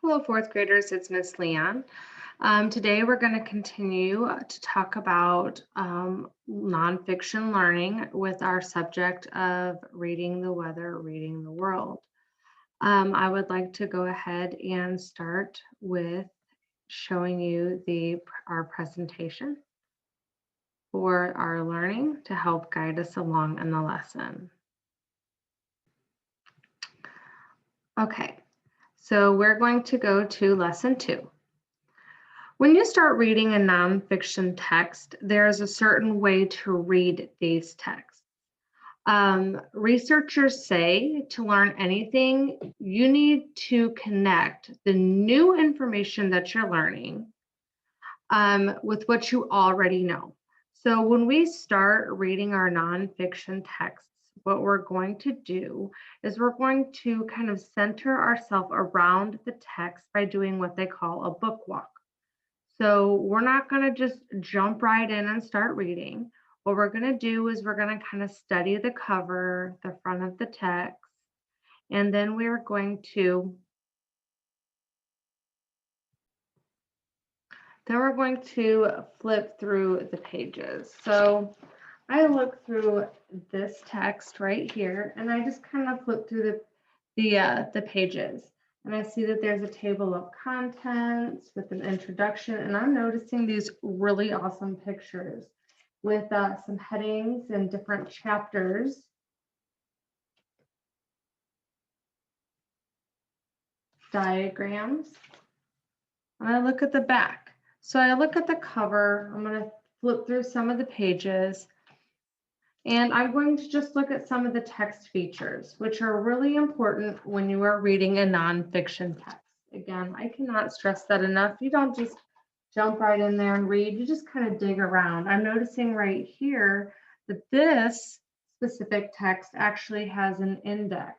Hello, fourth graders, it's Miss Leon. Today we're going to continue to talk about nonfiction learning with our subject of reading the weather, reading the world. I would like to go ahead and start with showing you our presentation for our learning to help guide us along in the lesson. Okay, so we're going to go to lesson 2. When you start reading a nonfiction text, there's a certain way to read these texts. Researchers say to learn anything, you need to connect the new information that you're learning with what you already know. So when we start reading our nonfiction texts, what we're going to do is we're going to kind of center ourselves around the text by doing what they call a book walk. So we're not going to just jump right in and start reading. What we're going to do is we're going to kind of study the cover, the front of the text, and then we're going to flip through the pages. So I look through this text right here, and I just kind of flip through the pages. And I see that there's a table of contents with an introduction, and I'm noticing these really awesome pictures with some headings and different chapters. Diagrams. And I look at the back. So I look at the cover. I'm going to flip through some of the pages. And I'm going to just look at some of the text features, which are really important when you are reading a nonfiction text. Again, I cannot stress that enough. You don't just jump right in there and read, you just kind of dig around. I'm noticing right here that this specific text actually has an index,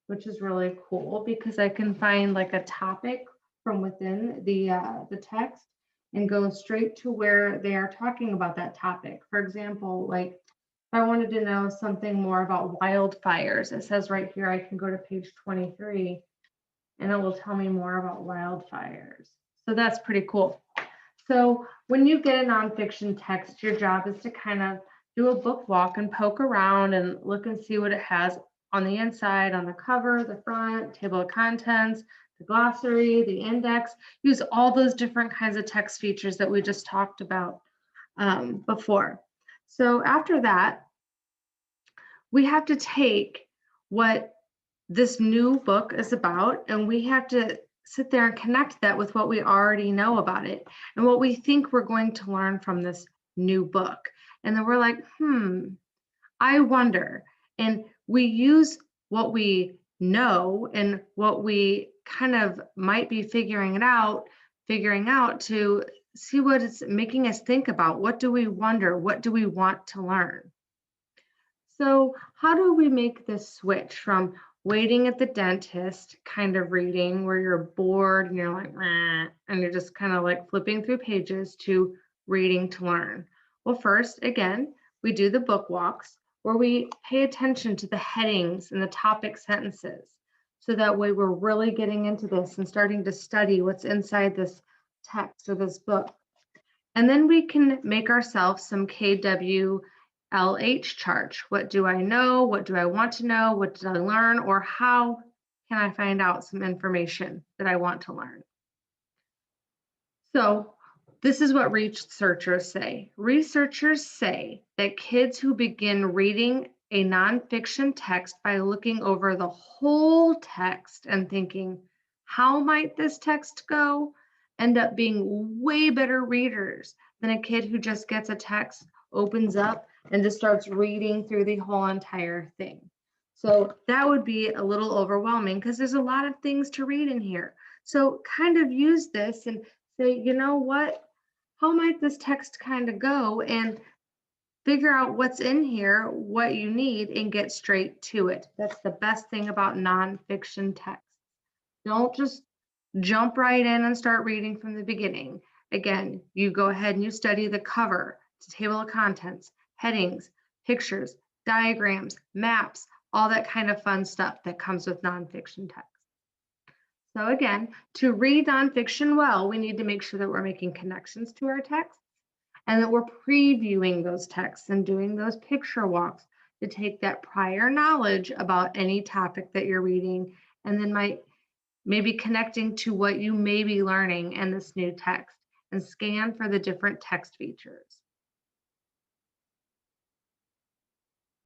which is really cool because I can find like a topic from within the text and go straight to where they are talking about that topic. For example, like if I wanted to know something more about wildfires, it says right here, I can go to page 23 and it will tell me more about wildfires. So that's pretty cool. So when you get a nonfiction text, your job is to kind of do a book walk and poke around and look and see what it has on the inside, on the cover, the front, table of contents, the glossary, the index. Use all those different kinds of text features that we just talked about before. So after that, we have to take what this new book is about and we have to sit there and connect that with what we already know about it and what we think we're going to learn from this new book. And then we're like, I wonder. And we use what we know and what we kind of might be figuring out to see what it's making us think about. What do we wonder? What do we want to learn? So how do we make this switch from waiting at the dentist kind of reading where you're bored and you're like, and you're just kind of like flipping through pages to reading to learn? Well, first, again, we do the book walks where we pay attention to the headings and the topic sentences. So that way we're really getting into this and starting to study what's inside this text or this book. And then we can make ourselves some KWLH charts. What do I know? What do I want to know? What did I learn? Or how can I find out some information that I want to learn? So this is what researchers say. Researchers say that kids who begin reading a nonfiction text by looking over the whole text and thinking, how might this text go, end up being way better readers than a kid who just gets a text, opens up, and just starts reading through the whole entire thing. So that would be a little overwhelming because there's a lot of things to read in here. So kind of use this and say, you know what, how might this text kind of go, and figure out what's in here, what you need, and get straight to it. That's the best thing about nonfiction text. Don't just jump right in and start reading from the beginning. Again, you go ahead and you study the cover, the table of contents, headings, pictures, diagrams, maps, all that kind of fun stuff that comes with nonfiction text. So again, to read nonfiction well, we need to make sure that we're making connections to our texts and that we're previewing those texts and doing those picture walks to take that prior knowledge about any topic that you're reading and then maybe connecting to what you may be learning in this new text and scan for the different text features.